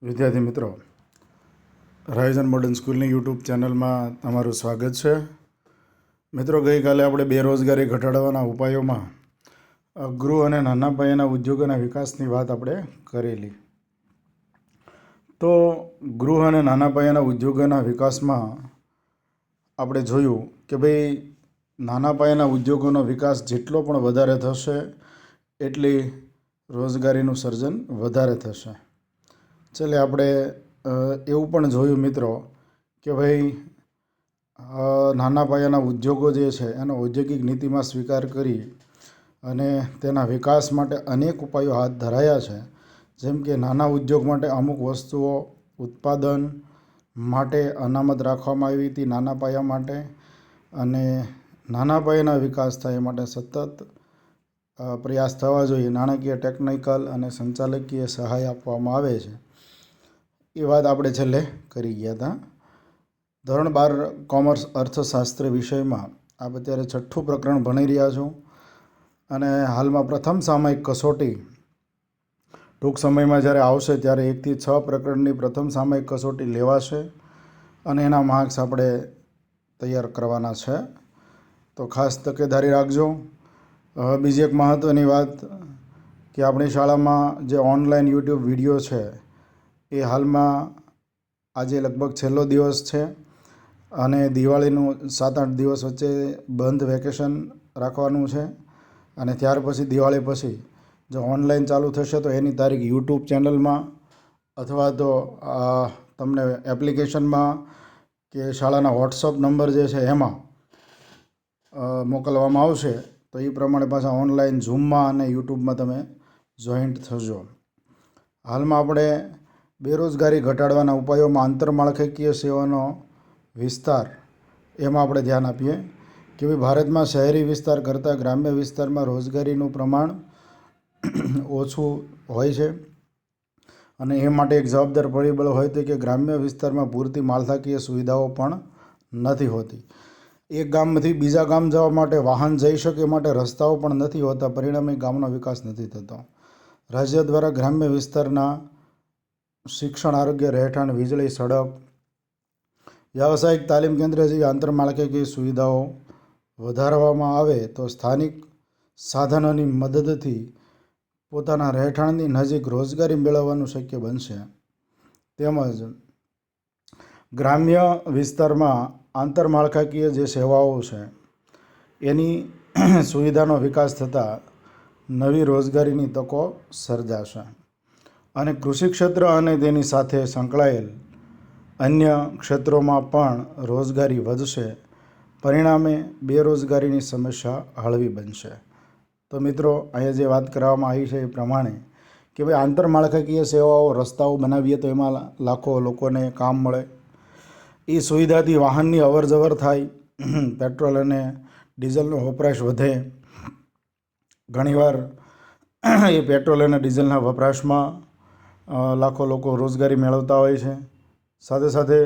વિદ્યાર્થી મિત્રો, Ryzen modern સ્કૂલની યુટ્યુબ ચેનલમાં તમારું સ્વાગત છે. મિત્રો, ગઈકાલે આપણે બેરોજગારી ઘટાડવાના ઉપાયોમાં ગૃહ અને નાના પાયાના ઉદ્યોગોના વિકાસની વાત આપણે કરેલી. તો ગૃહ અને નાના પાયાના ઉદ્યોગોના વિકાસમાં આપણે જોયું કે ભાઈ નાના પાયાના ઉદ્યોગોનો વિકાસ જેટલો પણ વધારે થશે એટલી રોજગારીનું સર્જન વધારે થશે. ચાલે આપણે એવું પણ જોયું મિત્રો કે ભાઈ નાના પાયાના ઉદ્યોગો જે છે એનો ઔદ્યોગિક નીતિમાં સ્વીકાર કરી અને તેના વિકાસ માટે અનેક ઉપાયો હાથ ધરાયા છે. જેમ કે નાના ઉદ્યોગ માટે અમુક વસ્તુઓ ઉત્પાદન માટે અનામત રાખવામાં આવી હતી નાના પાયા માટે, અને નાના પાયાના વિકાસ થાય એ માટે સતત પ્રયાસ થવા જોઈએ. નાણાકીય, ટેકનિકલ અને સંચાલકીય સહાય આપવામાં આવે છે એ વાત આપણે છેલ્લે કરી ગયા હતા. ધોરણ 12 કોમર્સ અર્થશાસ્ત્ર વિષયમાં આપ અત્યારે 6ઠું પ્રકરણ ભણી રહ્યા છો, અને હાલમાં પ્રથમ સામયિક કસોટી ટૂંક સમયમાં જ્યારે આવશે ત્યારે 1 થી 6 પ્રકરણની પ્રથમ સામયિક કસોટી લેવાશે અને એના માર્ક્સ આપણે તૈયાર કરવાના છે. તો ખાસ તકેદારી રાખજો. બીજી એક મહત્ત્વની વાત કે આપણી શાળામાં જે ઓનલાઈન યુટ્યુબ વિડીયો છે એ હાલમાં આજે લગભગ છેલ્લો દિવસ છે, અને દિવાળીનું 7-8 દિવસ વચ્ચે બંધ વેકેશન રાખવાનું છે, અને ત્યાર પછી દિવાળી પછી જો ઓનલાઈન ચાલુ થશે તો એની તારીખ યુટ્યુબ ચેનલમાં અથવા તો તમને એપ્લિકેશનમાં કે શાળાના વોટ્સઅપ નંબર જે છે એમાં મોકલવામાં આવશે. તો એ પ્રમાણે પાછા ઓનલાઈન ઝૂમમાં અને યુટ્યુબમાં તમે જોઈન્ટ થજો. હાલમાં આપણે બેરોજગારી ઘટાડવાના ઉપાયોમાં આંતરમાળખાકીય સેવાનો વિસ્તાર એમાં આપણે ધ્યાન આપીએ કે ભાઈ ભારતમાં શહેરી વિસ્તાર કરતાં ગ્રામ્ય વિસ્તારમાં રોજગારીનું પ્રમાણ ઓછું હોય છે, અને એ માટે એક જવાબદાર પરિબળ હોય તો કે ગ્રામ્ય વિસ્તારમાં પૂરતી માળખાકીય સુવિધાઓ પણ નથી હોતી. એક ગામથી બીજા ગામ જવા માટે વાહન જઈ શકે માટે રસ્તાઓ પણ નથી હોતા, પરિણામે ગામનો વિકાસ નથી થતો. રાજ્ય દ્વારા ગ્રામ્ય વિસ્તારના શિક્ષણ, આરોગ્ય, રહેઠાણ, વીજળી, સડક, વ્યાવસાયિક તાલીમ કેન્દ્ર જેવી આંતરમાળખાકીય સુવિધાઓ વધારવામાં આવે તો સ્થાનિક સાધનોની મદદથી પોતાના રહેઠાણની નજીક રોજગારી મેળવવાનું શક્ય બનશે. તેમજ ગ્રામ્ય વિસ્તારમાં આંતરમાળખાકીય જે સેવાઓ છે એની સુવિધાનો વિકાસ થતાં નવી રોજગારીની તકો સર્જાશે, અને કૃષિ ક્ષેત્ર અને તેની સાથે સંકળાયેલ અન્ય ક્ષેત્રોમાં પણ રોજગારી વધશે. પરિણામે બેરોજગારીની સમસ્યા હળવી બનશે. તો મિત્રો, અહીંયા જે વાત કરવામાં આવી છે એ પ્રમાણે કે ભાઈ આંતરમાળખાકીય સેવાઓ, રસ્તાઓ બનાવીએ તો એમાં લાખો લોકોને કામ મળે. એ સુવિધાથી વાહનની અવર જવર થાય, પેટ્રોલ અને ડીઝલનો વપરાશ વધે. ઘણીવાર એ પેટ્રોલ અને ડીઝલના વપરાશમાં લાખો લોકો રોજગારી મેળવતા હોય છે. સાથે સાથે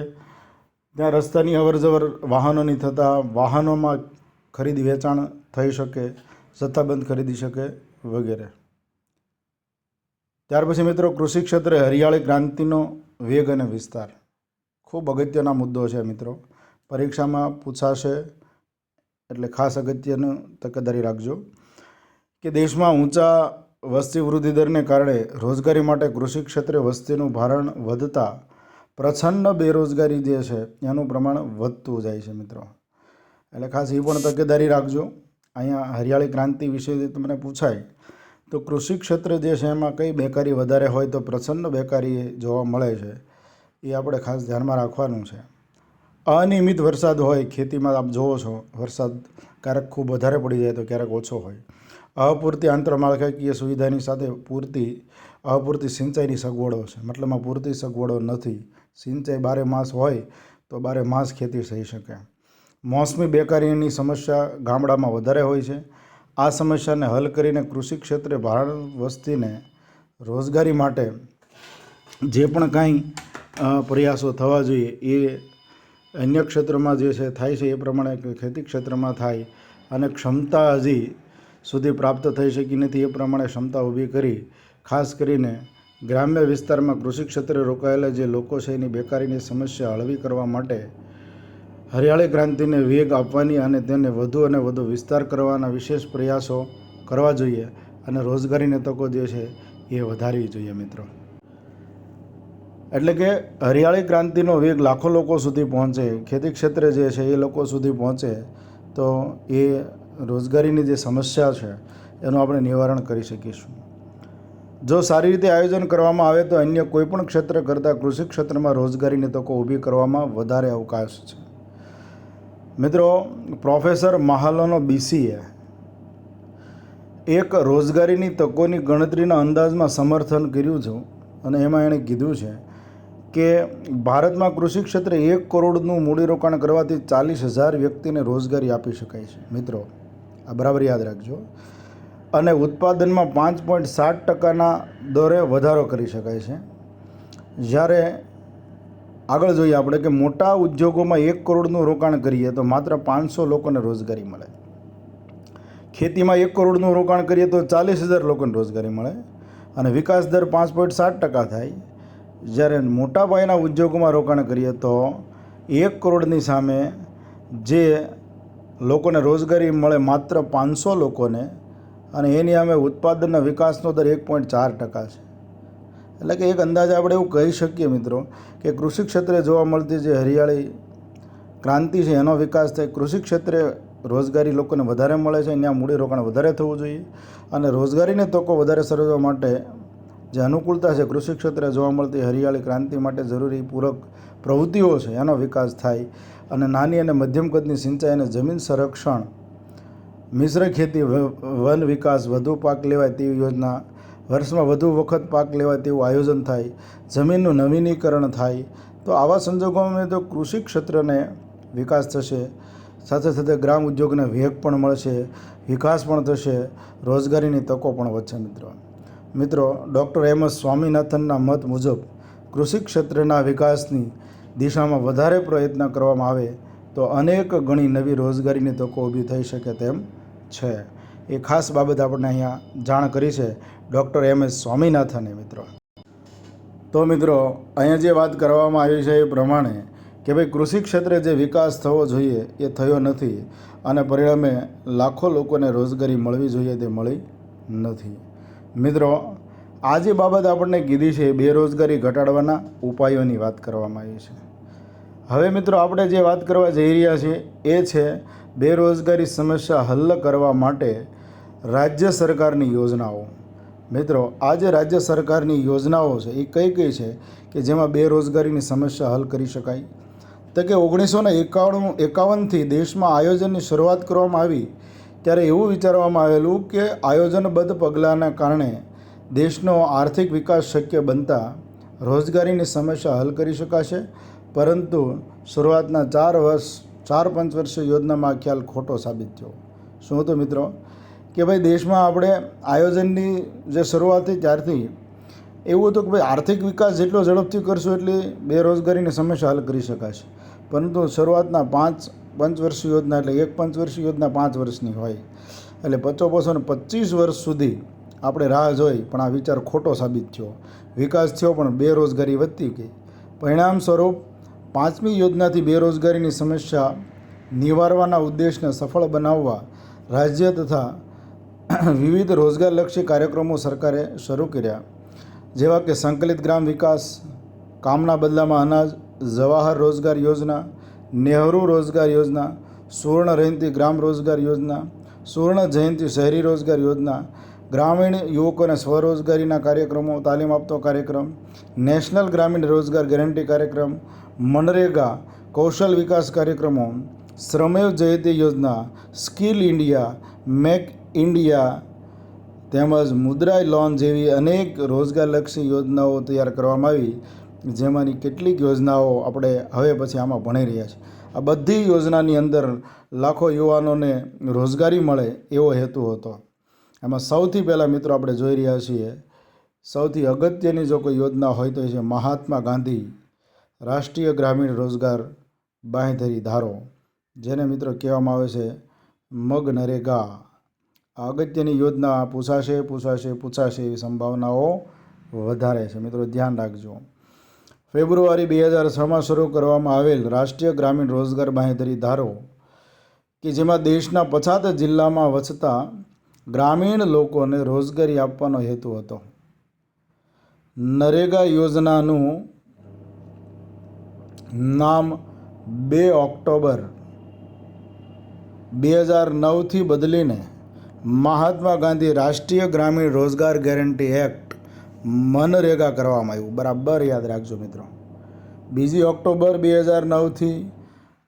ત્યાં રસ્તાની અવર જવર વાહનોની થતાં વાહનોમાં ખરીદી વેચાણ થઈ શકે, જથ્થાબંધ ખરીદી શકે વગેરે. ત્યાર પછી મિત્રો, કૃષિ ક્ષેત્રે હરિયાળી ક્રાંતિનો વેગ અને વિસ્તાર ખૂબ અગત્યના મુદ્દો છે. મિત્રો, પરીક્ષામાં પૂછાશે એટલે ખાસ અગત્યનું તકેદારી રાખજો કે દેશમાં ઊંચા વસ્તી વૃદ્ધિ દરને કારણે રોજગારી માટે કૃષિ ક્ષેત્રે વસ્તીનું ભારણ વધતા પ્રચ્છન્ન બેરોજગારી જે છે એનું પ્રમાણ વધતું જાય છે. મિત્રો, એટલે ખાસ એ પણ તકેદારી રાખજો. અહીંયા હરિયાળી ક્રાંતિ વિશે તમને પૂછાય તો કૃષિ ક્ષેત્ર જે છે એમાં કઈ બેકારી વધારે હોય તો પ્રચ્છન્ન બેકારી જોવા મળે છે, એ આપણે ખાસ ધ્યાનમાં રાખવાનું છે. અનિયમિત વરસાદ હોય, ખેતીમાં આપ જોવો છો વરસાદ ક્યારેક ખૂબ વધારે પડી જાય તો ક્યારેક ઓછો હોય. અપૂરતી આંતરમાળખાકીય સુવિધાની સાથે અપૂરતી સિંચાઈની સગવડો છે, મતલબમાં પૂરતી સગવડો નથી. સિંચાઈ 12 માસ હોય તો 12 માસ ખેતી થઈ શકે. મોસમી બેકારીની સમસ્યા ગામડામાં વધારે હોય છે. આ સમસ્યાને હલ કરીને કૃષિ ક્ષેત્રે ભારણ વસ્તીને રોજગારી માટે જે પણ કાંઈ પ્રયાસો થવા જોઈએ એ અન્ય ક્ષેત્રમાં જે છે થાય છે એ પ્રમાણે ખેતી ક્ષેત્રમાં થાય, અને ક્ષમતા હજી સુધી પ્રાપ્ત થઈ શકી નથી એ પ્રમાણે ક્ષમતા ઊભી કરી ખાસ કરીને ગ્રામ્ય વિસ્તારમાં કૃષિ ક્ષેત્રે રોકાયેલા જે લોકો છે એની બેકારીની સમસ્યા હળવી કરવા માટે હરિયાળી ક્રાંતિને વેગ આપવાની અને તેને વધુ અને વધુ વિસ્તાર કરવાના વિશેષ પ્રયાસો કરવા જોઈએ અને રોજગારીની તકો જે છે એ વધારવી જોઈએ મિત્રો. એટલે કે હરિયાળી ક્રાંતિનો વેગ લાખો લોકો સુધી પહોંચે, ખેતી ક્ષેત્રે જે છે એ લોકો સુધી પહોંચે તો એ રોજગારીની જે સમસ્યા છે એનું આપણે નિવારણ કરી શકીશું. જો સારી રીતે આયોજન કરવામાં આવે તો અન્ય કોઈપણ ક્ષેત્ર કરતાં કૃષિ ક્ષેત્રમાં રોજગારીની તકો ઊભી કરવામાં વધારે અવકાશ છે. મિત્રો, પ્રોફેસર મહાલનો બીસીએ એક રોજગારીની તકોની ગણતરીના અંદાજમાં સમર્થન કર્યું છે અને એમાં એણે કીધું છે કે ભારતમાં કૃષિ ક્ષેત્રે 1 કરોડનું મૂડીરોકાણ કરવાથી 40,000 વ્યક્તિને રોજગારી આપી શકાય છે. મિત્રો, આ બરાબર યાદ રાખજો. અને ઉત્પાદનમાં 5.7%ના દરે વધારો કરી શકાય છે. જ્યારે આગળ જોઈએ આપણે કે મોટા ઉદ્યોગોમાં 1 કરોડનું રોકાણ કરીએ તો માત્ર 500 લોકોને રોજગારી મળે. ખેતીમાં 1 કરોડનું રોકાણ કરીએ તો 40,000 લોકોને રોજગારી મળે અને વિકાસ દર 5.7% થાય. જ્યારે મોટા પાયાના ઉદ્યોગોમાં રોકાણ કરીએ તો 1 કરોડની સામે જે લોકોને રોજગારી મળે માત્ર 500 લોકોને અને એની સામે ઉત્પાદનના વિકાસનો દર 1.4% છે. એટલે કે એક અંદાજે આપણે એવું કહી શકીએ મિત્રો કે કૃષિ ક્ષેત્રે જોવા મળતી જે હરિયાળી ક્રાંતિ છે એનો વિકાસ થાય. કૃષિ ક્ષેત્રે રોજગારી લોકોને વધારે મળે છે, ત્યાં મૂડીરોકાણ વધારે થવું જોઈએ અને રોજગારીની તકો વધારે સર્જવા માટે જે અનુકૂળતા છે કૃષિ ક્ષેત્રે જોવા મળતી હરિયાળી ક્રાંતિ માટે જરૂરી પૂરક પ્રવૃત્તિઓ છે એનો વિકાસ થાય અને નાની અને મધ્યમ કદની સિંચાઈ અને જમીન સંરક્ષણ, મિશ્ર ખેતી, વન વિકાસ, વધુ પાક લેવાય તેવી યોજના, વર્ષમાં વધુ વખત પાક લેવાય તેવું આયોજન થાય, જમીનનું નવીનીકરણ થાય. તો આવા સંજોગોમાં તો કૃષિ ક્ષેત્રને વિકાસ થશે, સાથે સાથે ગ્રામ ઉદ્યોગને વેગ પણ મળશે, વિકાસ પણ થશે, રોજગારીની તકો પણ વધશે. મિત્રો, ડૉક્ટર એમ.એસ. સ્વામીનાથનના મત મુજબ કૃષિ ક્ષેત્રના વિકાસની દિશામાં વધારે પ્રયત્ન કરવામાં આવે તો અનેક ગણી નવી રોજગારીની તકો ઊભી થઈ શકે તેમ છે. એ ખાસ બાબત આપણને અહીંયા જાણ કરી છે ડૉક્ટર એમ.એસ. સ્વામીનાથને. તો મિત્રો, અહીંયા જે વાત કરવામાં આવી છે એ પ્રમાણે કે ભાઈ કૃષિ ક્ષેત્રે જે વિકાસ થવો જોઈએ એ થયો નથી અને પરિણામે લાખો લોકોને રોજગારી મળવી જોઈએ તે મળી નથી. મિત્રો, આ જે બાબત આપણને કીધી છે બેરોજગારી ઘટાડવાના ઉપાયોની વાત કરવામાં આવી છે. હવે મિત્રો, આપણે જે વાત કરવા જઈ રહ્યા છીએ એ છે બેરોજગારી સમસ્યા હલ કરવા માટે રાજ્ય સરકારની યોજનાઓ. મિત્રો, આ જે રાજ્ય સરકારની યોજનાઓ છે એ કઈ કઈ છે કે જેમાં બેરોજગારીની સમસ્યા હલ કરી શકાય? તો કે 1951થી દેશમાં આયોજનની શરૂઆત કરવામાં આવી ત્યારે એવું વિચારવામાં આવેલું કે આયોજનબદ્ધ પગલાંના કારણે દેશનો આર્થિક વિકાસ શક્ય બનતા રોજગારીની સમસ્યા હલ કરી શકાશે. પરંતુ શરૂઆતના 4-5 વર્ષીય યોજનામાં આ ખ્યાલ ખોટો સાબિત થયો. શું હતું મિત્રો? કે ભાઈ દેશમાં આપણે આયોજનની જે શરૂઆત થઈ ત્યારથી એવું હતું કે ભાઈ આર્થિક વિકાસ જેટલો ઝડપથી કરશું એટલી બેરોજગારીની સમસ્યા હલ કરી શકાશે. પરંતુ શરૂઆતના 5 પંચવર્ષીય યોજના એટલે એક પંચવર્ષીય યોજના 5 વર્ષની હોય એટલે 25 વર્ષ સુધી આપણે રાહ જોઈ પણ આ વિચાર ખોટો સાબિત થયો. વિકાસ થયો પણ બેરોજગારી વધતી ગઈ. પરિણામ સ્વરૂપ 5મી યોજનાથી બેરોજગારીની સમસ્યા નિવારવાના ઉદ્દેશને સફળ બનાવવા રાજ્ય તથા વિવિધ રોજગારલક્ષી કાર્યક્રમો સરકારે શરૂ કર્યા, જેવા કે સંકલિત ગ્રામ વિકાસ, કામના બદલામાં અનાજ, જવાહર રોજગાર યોજના, નહેરુ રોજગાર યોજના, સુવર્ણ જયંતિ ગ્રામ રોજગાર યોજના, સુવર્ણ જયંતિ શહેરી રોજગાર યોજના, ગ્રામીણ યુવકોને સ્વરોજગારીના કાર્યક્રમો તાલીમ આપતો કાર્યક્રમ, નેશનલ ગ્રામીણ રોજગાર ગેરંટી કાર્યક્રમ, મનરેગા કૌશલ વિકાસ કાર્યક્રમો, શ્રમેવ જયંતિ યોજના, સ્કિલ ઇન્ડિયા, મેક ઇન્ડિયા તેમજ મુદ્રા લોન જેવી અનેક રોજગારલક્ષી યોજનાઓ તૈયાર કરવામાં આવી, જેમાંની કેટલીક યોજનાઓ આપણે હવે પછી આમાં ભણી રહ્યા છીએ. આ બધી યોજનાની અંદર લાખો યુવાનોને રોજગારી મળે એવો હેતુ હતો. એમાં સૌથી પહેલાં મિત્રો આપણે જોઈ રહ્યા છીએ સૌથી અગત્યની જો કોઈ યોજના હોય તો એ છે મહાત્મા ગાંધી રાષ્ટ્રીય ગ્રામીણ રોજગાર બાંહેધરી ધારો, જેને મિત્રો કહેવામાં આવે છે મગનરેગા. આ અગત્યની યોજના પૂછાશે એવી સંભાવનાઓ વધારે છે। મિત્રો ધ્યાન રાખજો। ફેબ્રુઆરી 2006માં શરૂ કરવામાં આવેલ રાષ્ટ્રીય ગ્રામીણ રોજગાર બાંહેધરી ધારો કે જેમાં દેશના 50 જિલ્લામાં વસતા ગ્રામીણ લોકોને રોજગારી આપવાનો હેતુ હતો। નરેગા યોજનાનું નામ 2 ઓક્ટોબર 2009થી બદલીને મહાત્મા ગાંધી રાષ્ટ્રીય ગ્રામીણ રોજગાર ગેરંટી એક્ટ મનરેગા કરવામાં આવ્યું। બરાબર યાદ રાખજો મિત્રો। 2 ઓક્ટોબર 2009થી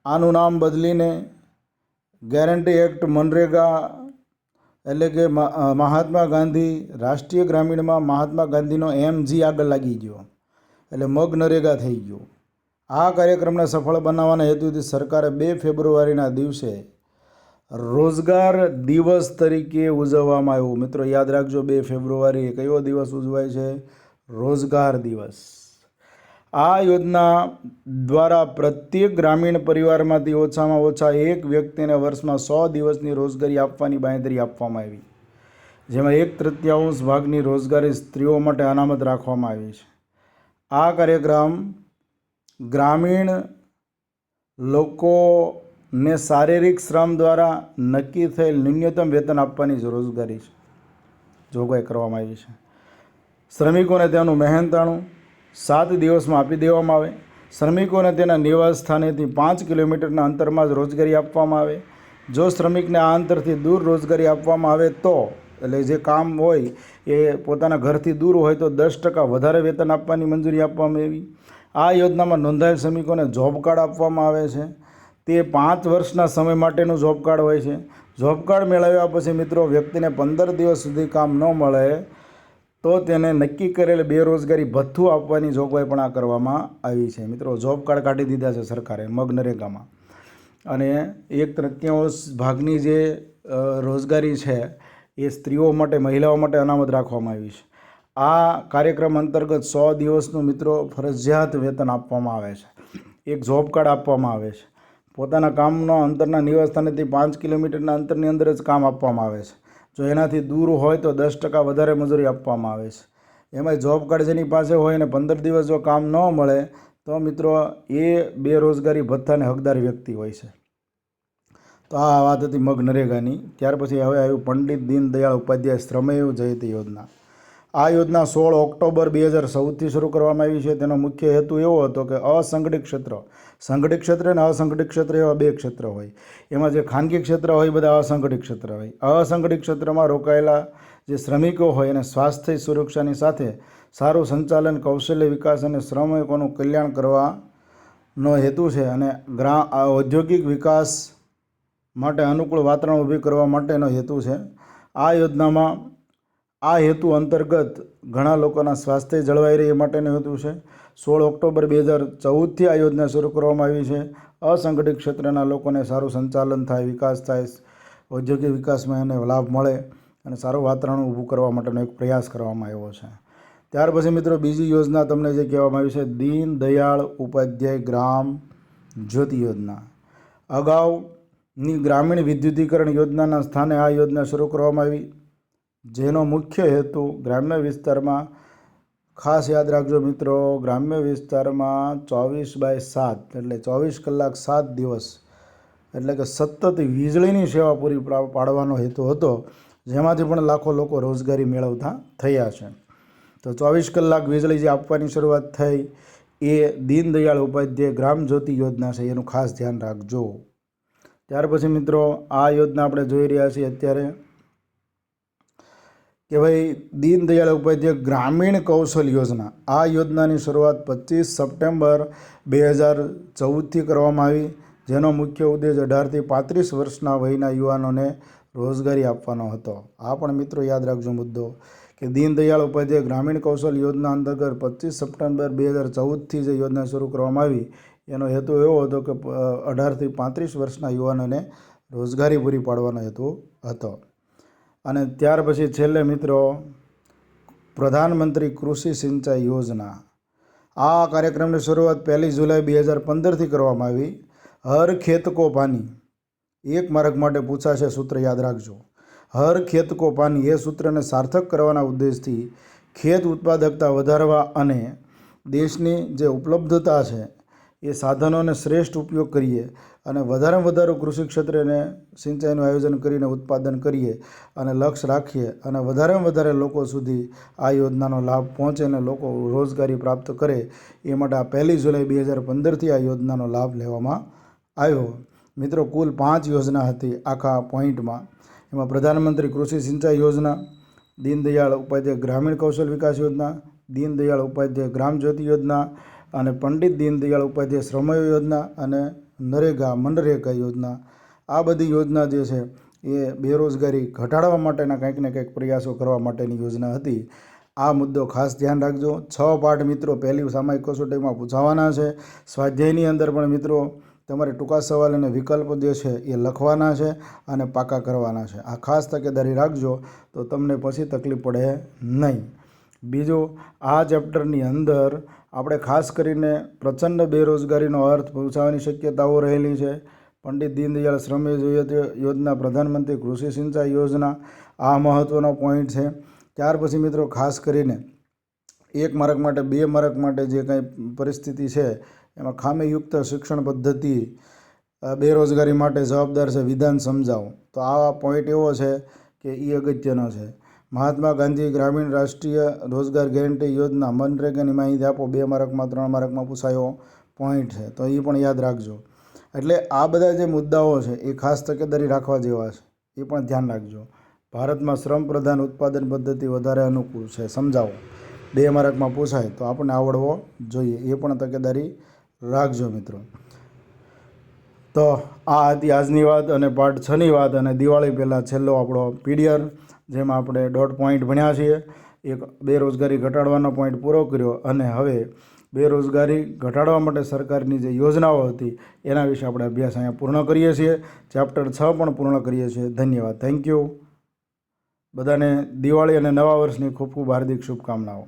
આનું નામ બદલીને ગેરંટી એક્ટ મનરેગા એટલે કે મહાત્મા ગાંધી રાષ્ટ્રીય ગ્રામીણમાં મહાત્મા ગાંધીનો MG આગળ લાગી ગયો એટલે મગનરેગા થઈ ગયું। આ કાર્યક્રમને સફળ બનાવવાના હેતુથી સરકારે 2 ફેબ્રુઆરીના દિવસે રોજગાર દિવસ તરીકે ઉજવવામાં આવ્યું। મિત્રો યાદ રાખજો 2 ફેબ્રુઆરી કયો દિવસ ઉજવાય છે? રોજગાર દિવસ। આ યોજના દ્વારા પ્રત્યેક ગ્રામીણ પરિવારમાંથી ઓછામાં ઓછા એક વ્યક્તિને વર્ષમાં 100 દિવસની રોજગારી આપવાની બાંહેધરી આપવામાં આવી, જેમાં 1/3 ભાગની રોજગારી સ્ત્રીઓ માટે અનામત રાખવામાં આવી છે। આ કાર્યક્રમ ગ્રામીણ લોકોને શારીરિક શ્રમ દ્વારા નક્કી થયેલ ન્યૂનતમ વેતન આપવાની રોજગારી જોગવાઈ કરવામાં આવી છે। શ્રમિકોને તેનું મહેનતાણું 7 દિવસમાં આપી દેવામાં આવે। શ્રમિકોને તેના નિવાસ સ્થાનેથી 5 કિલોમીટરના અંતરમાં જ રોજગારી આપવામાં આવે। જો શ્રમિકને આ અંતરથી દૂર રોજગારી આપવામાં આવે તો એટલે જે કામ હોય એ પોતાના ઘરથી દૂર હોય તો 10% વધારે વેતન આપવાની મંજૂરી આપવામાં આવી। આ યોજનામાં નોંધાયેલ શ્રમિકોને જોબ કાર્ડ આપવામાં આવે છે। તે 5 વર્ષના સમય માટેનું જોબ કાર્ડ હોય છે। જોબ કાર્ડ મેળવ્યા પછી મિત્રો વ્યક્તિને 15 દિવસ સુધી કામ ન મળે તો તેને નક્કી કરેલ બેરોજગારી ભથ્થું આપવાની જોગવાઈ પણ આ કરવામાં આવી છે। મિત્રો જોબ કાર્ડ કાઢી દીધા છે સરકારે મગનરેગામાં, અને 1/3 ભાગની જે રોજગારી છે એ સ્ત્રીઓ માટે મહિલાઓ માટે અનામત રાખવામાં આવી છે। આ કાર્યક્રમ અંતર્ગત 100 દિવસનું મિત્રો ફરજિયાત વેતન આપવામાં આવે છે। એક જોબ કાર્ડ આપવામાં આવે છે। પોતાના કામનો અંતરના નિવાસ સ્થાનેથી 5 કિલોમીટરના અંતરની અંદર જ કામ આપવામાં આવે છે। જો એનાથી દૂર હોય તો 10% વધારે મજૂરી આપવામાં આવે છે। એમાં જોબ કાર્ડ જેની પાસે હોય ને 15 દિવસ જો કામ ન મળે તો મિત્રો એ બેરોજગારી ભથ્થાને હકદાર વ્યક્તિ હોય છે। તો આ વાત હતી મગનરેગાની। ત્યાર પછી હવે આવ્યું પંડિત દીનદયાળ ઉપાધ્યાય શ્રમેવ જયતે યોજના। આ યોજના 16 ઓક્ટોબર 2014થી શરૂ કરવામાં આવી છે। તેનો મુખ્ય હેતુ એવો હતો કે અસંગઠિત ક્ષેત્ર, સંગઠિત ક્ષેત્ર અને અસંગઠિત ક્ષેત્ર એવા 2 ક્ષેત્ર હોય। એમાં જે ખાનગી ક્ષેત્ર હોય એ બધા અસંગઠિત ક્ષેત્ર હોય। અસંગઠિત ક્ષેત્રમાં રોકાયેલા જે શ્રમિકો હોય અને સ્વાસ્થ્ય સુરક્ષાની સાથે સારું સંચાલન, કૌશલ્ય વિકાસ અને શ્રમિકોનું કલ્યાણ કરવાનો હેતુ છે, અને ઔદ્યોગિક વિકાસ માટે અનુકૂળ વાતાવરણ ઊભી કરવા માટેનો હેતુ છે। આ યોજનામાં આ હેતુ અંતર્ગત ઘણા લોકોના સ્વાસ્થ્ય જળવાઈ રહે એ માટેનો હેતુ છે। 16 ઓક્ટોબર 2014થી આ યોજના શરૂ કરવામાં આવી છે। અસંગઠિત ક્ષેત્રના લોકોને સારું સંચાલન થાય, વિકાસ થાય, ઔદ્યોગિક વિકાસમાં એને લાભ મળે અને સારું વાતાવરણ ઊભું કરવા માટેનો એક પ્રયાસ કરવામાં આવ્યો છે। ત્યાર પછી મિત્રો બીજી યોજના તમને જે કહેવામાં આવી છે દીનદયાળ ઉપાધ્યાય ગ્રામ જ્યોતિ યોજના। અગાઉની ગ્રામીણ વિદ્યુતીકરણ યોજનાના સ્થાને આ યોજના શરૂ કરવામાં આવી, જેનો મુખ્ય હેતુ ગ્રામ્ય વિસ્તારમાં, ખાસ યાદ રાખજો મિત્રો, ગ્રામ્ય વિસ્તારમાં 24/7 એટલે 24 કલાક 7 દિવસ એટલે કે સતત વીજળીની સેવા પૂરી પાડવાનો હેતુ હતો, જેમાંથી પણ લાખો લોકો રોજગારી મેળવતા થયા છે। તો 24 કલાક વીજળી જે આપવાની શરૂઆત થઈ એ દીનદયાળ ઉપાધ્યાય ગ્રામ જ્યોતિ યોજના છે, એનું ખાસ ધ્યાન રાખજો। ત્યાર પછી મિત્રો આ યોજના આપણે જોઈ રહ્યા છીએ અત્યારે કે ભાઈ દીનદયાળ ઉપાધ્યાય ગ્રામીણ કૌશલ યોજના। આ યોજનાની શરૂઆત 25 સપ્ટેમ્બર 2014થી કરવામાં આવી, જેનો મુખ્ય ઉદ્દેશ 18થી 35 વર્ષના વયના યુવાનોને રોજગારી આપવાનો હતો। આ પણ મિત્રો યાદ રાખજો મુદ્દો કે દીનદયાળ ઉપાધ્યાય ગ્રામીણ કૌશલ યોજના અંતર્ગત 25 સપ્ટેમ્બર 2014થી જે યોજના શરૂ કરવામાં આવી એનો હેતુ એવો હતો કે 18થી 35 વર્ષના યુવાનોને રોજગારી પૂરી પાડવાનો હેતુ હતો। અને ત્યાર પછી છેલ્લે મિત્રો પ્રધાનમંત્રી કૃષિ સિંચાઈ યોજના। આ કાર્યક્રમની શરૂઆત 1 જુલાઈ 2015થી કરવામાં આવી। હર ખેત કો પાની, એક માર્ક માટે પૂછાશે સૂત્ર યાદ રાખજો, હર ખેત કો પાની, એ સૂત્રને સાર્થક કરવાના ઉદ્દેશથી ખેત ઉત્પાદકતા વધારવા અને દેશની જે ઉપલબ્ધતા છે એ સાધનોને શ્રેષ્ઠ ઉપયોગ કરીએ અને વધારેમાં વધારે કૃષિ ક્ષેત્રે સિંચાઈનું આયોજન કરીને ઉત્પાદન કરીએ અને લક્ષ્ય રાખીએ અને વધારેમાં વધારે લોકો સુધી આ યોજનાનો લાભ પહોંચે અને લોકો રોજગારી પ્રાપ્ત કરે એ માટે આ 1 જુલાઈ 2015થી આ યોજનાનો લાભ લેવામાં આવ્યો. મિત્રો, કુલ 5 યોજના હતી આખા પોઈન્ટમાં. એમાં પ્રધાનમંત્રી કૃષિ સિંચાઈ યોજના, દીનદયાળ ઉપાધ્યાય ગ્રામીણ કૌશલ વિકાસ યોજના, દીનદયાળ ઉપાધ્યાય ગ્રામ જ્યોતિ યોજના અને પંડિત દીનદયાળ ઉપાધ્યાય શ્રમયોગી યોજના અને મનરેગા યોજના. આ બધી યોજના જે છે એ બેરોજગારી ઘટાડવા માટેના કંઈક ને કંઈક પ્રયાસો કરવા માટેની યોજના હતી. આ મુદ્દો ખાસ ધ્યાન રાખજો. 6 પાઠ મિત્રો પહેલી સામાયિક કસોટીમાં પૂછાવાના છે. સ્વાધ્યાયની અંદર પણ મિત્રો તમારે ટૂંકા સવાલ અને વિકલ્પ જે છે એ લખવાના છે અને પાકા કરવાના છે. આ ખાસ તકેદારી રાખજો તો તમને પછી તકલીફ પડે નહીં. બીજું, આ ચેપ્ટરની અંદર આપણે ખાસ કરીને પ્રચંડ બેરોજગારીનો અર્થ પૂછાવાની શક્યતાઓ રહેલી છે. પંડિત દીનદયાળ શ્રમયોગી યોજના, પ્રધાનમંત્રી કૃષિ સિંચાઈ યોજના, આ મહત્ત્વનો પોઈન્ટ છે. ત્યાર પછી મિત્રો ખાસ કરીને 1 માર્ક માટે 2 માર્ક માટે જે કંઈ પરિસ્થિતિ છે એમાં ખામીયુક્ત શિક્ષણ પદ્ધતિ બેરોજગારી માટે જવાબદાર છે, વિધાન સમજાવો. તો આ પોઈન્ટ એવો છે કે એ અગત્યનો છે. મહાત્મા ગાંધી ગ્રામીણ રાષ્ટ્રીય રોજગાર ગેરંટી યોજના, મનરેગાની માહિતી આપો. 2 માર્કમાં 3 માર્કમાં પૂછાયો પોઈન્ટ છે, તો એ પણ યાદ રાખજો. એટલે આ બધા જે મુદ્દાઓ છે એ ખાસ તકેદારી રાખવા જેવા છે, એ પણ ધ્યાન રાખજો. ભારતમાં શ્રમ પ્રધાન ઉત્પાદન પદ્ધતિ વધારે અનુકૂળ છે, સમજાવો. 2 માર્કમાં પૂછાય તો આપણને આવડવો જોઈએ, એ પણ તકેદારી રાખજો મિત્રો. તો આ હતી આજની વાત અને પાર્ટ 6ની વાત. અને દિવાળી પહેલાં છેલ્લો આપણો પીડીઆર, જેમાં આપણે .5 પોઈન્ટ ભણ્યા છીએ. એક બેરોજગારી ઘટાડવાનો પોઈન્ટ પૂરો કર્યો અને હવે બેરોજગારી ઘટાડવા માટે સરકારની જે યોજનાઓ હતી એના વિશે આપણે અભ્યાસ અહીંયા પૂર્ણ કરીએ છીએ. ચેપ્ટર 6 પણ પૂર્ણ કરીએ છીએ. ધન્યવાદ. Thank you. બધાને દિવાળી અને નવા વર્ષની ખૂબ ખૂબ હાર્દિક શુભકામનાઓ.